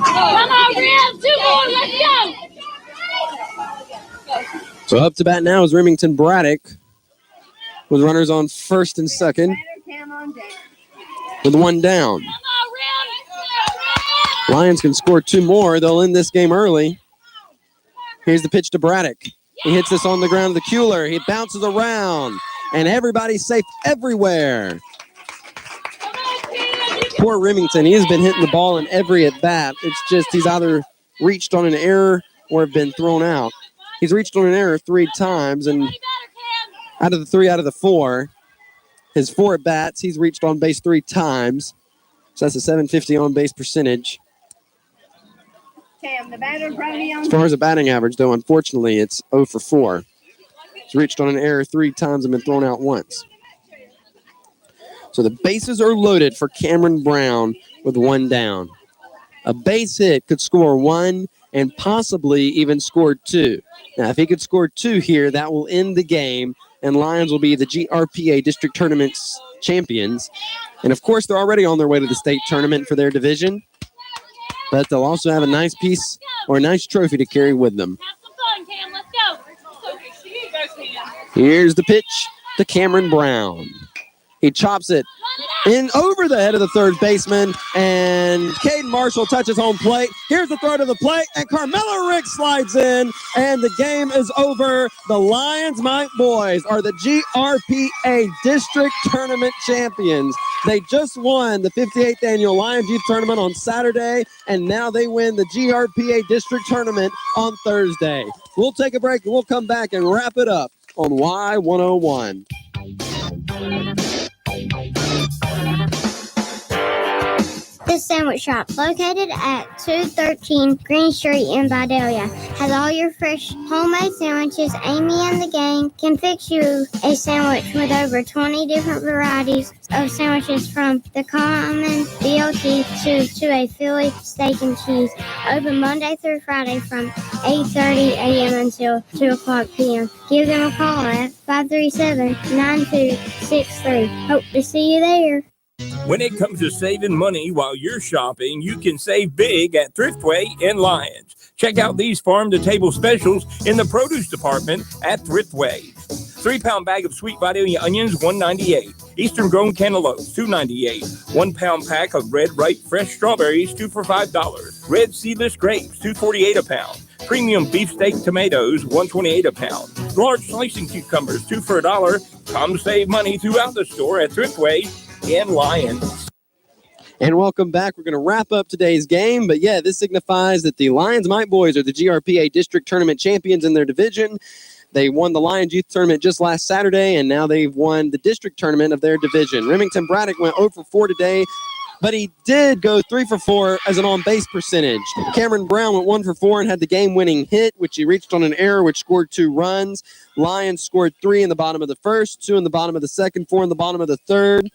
Come on, Rams, 2 more, let's go. So up to bat now is Remington Braddock with runners on first and second with 1 down. Lions can score 2 more. They'll end this game early. Here's the pitch to Braddock. He hits this on the ground to Kuehler. He bounces around, and everybody's safe everywhere. Poor Remington. He has been hitting the ball in every at-bat. It's just he's either reached on an error or have been thrown out. He's reached on an error 3 times, and out of the 4, his 4 at-bats, he's reached on base 3 times. So that's a .750 on-base percentage. As far as the batting average, though, unfortunately, it's 0 for 4. He's reached on an error 3 times and been thrown out once. So the bases are loaded for Cameron Brown with 1 down. A base hit could score 1 and possibly even score 2. Now, if he could score 2 here, that will end the game, and Lions will be the GRPA District Tournament's champions. And, of course, they're already on their way to the state tournament for their division. But they'll also have a nice piece or a nice trophy to carry with them. Here's the pitch to Cameron Brown. He chops it in over the head of the third baseman, and Caden Marshall touches home plate. Here's the throw to the plate, and Carmelo Ricks slides in, and the game is over. The Lions Mike boys are the GRPA District Tournament champions. They just won the 58th Annual Lions Youth Tournament on Saturday, and now they win the GRPA District Tournament on Thursday. We'll take a break, and we'll come back and wrap it up on Y101. This sandwich shop, located at 213 Green Street in Vidalia, has all your fresh homemade sandwiches. Amy and the gang can fix you a sandwich with over 20 different varieties of sandwiches, from the common BLT to a Philly steak and cheese. Open Monday through Friday from 8:30 a.m. until 2 o'clock p.m. Give them a call at 537-9263. Hope to see you there. When it comes to saving money while you're shopping, you can save big at Thriftway in Lyons. Check out these farm-to-table specials in the produce department at Thriftway. 3-pound bag of sweet Vidalia onions, $1.98. Eastern grown cantaloupes, $2.98. 1-pound pack of red ripe fresh strawberries, 2 for $5. Red seedless grapes, $2.48 a pound. Premium beefsteak tomatoes, $1.28 a pound. Large slicing cucumbers, 2 for $1. Come save money throughout the store at Thriftway in Lyons. And welcome back. We're going to wrap up today's game. But, yeah, this signifies that the Lions Mite Boys are the GRPA District Tournament champions in their division. They won the Lions Youth Tournament just last Saturday, and now they've won the district tournament of their division. Remington Braddock went 0 for 4 today but he did go 3 for 4 as an on-base percentage. Cameron Brown went 1 for 4 and had the game-winning hit, which he reached on an error, which scored 2 runs. Lyons scored 3 in the bottom of the first, 2 in the bottom of the second, 4 in the bottom of the third,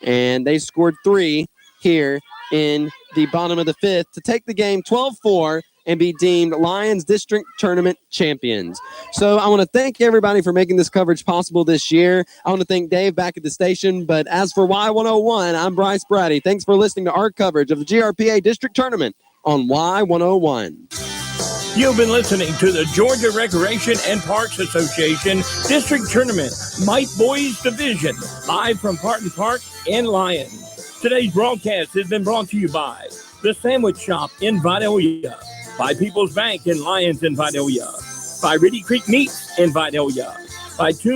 and they scored 3 here in the bottom of the fifth to take the game 12-4 and be deemed Lyons District Tournament champions. So I want to thank everybody for making this coverage possible this year. I want to thank Dave back at the station. But as for Y101, I'm Bryce Brady. Thanks for listening to our coverage of the GRPA District Tournament on Y101. You've been listening to the Georgia Recreation and Parks Association District Tournament Mite Boys Division, live from Parton Park in Lyons. Today's broadcast has been brought to you by The Sandwich Shop in Vidalia, by People's Bank in Lyons and Vidalia, by Riddy Creek Meats in Vidalia, by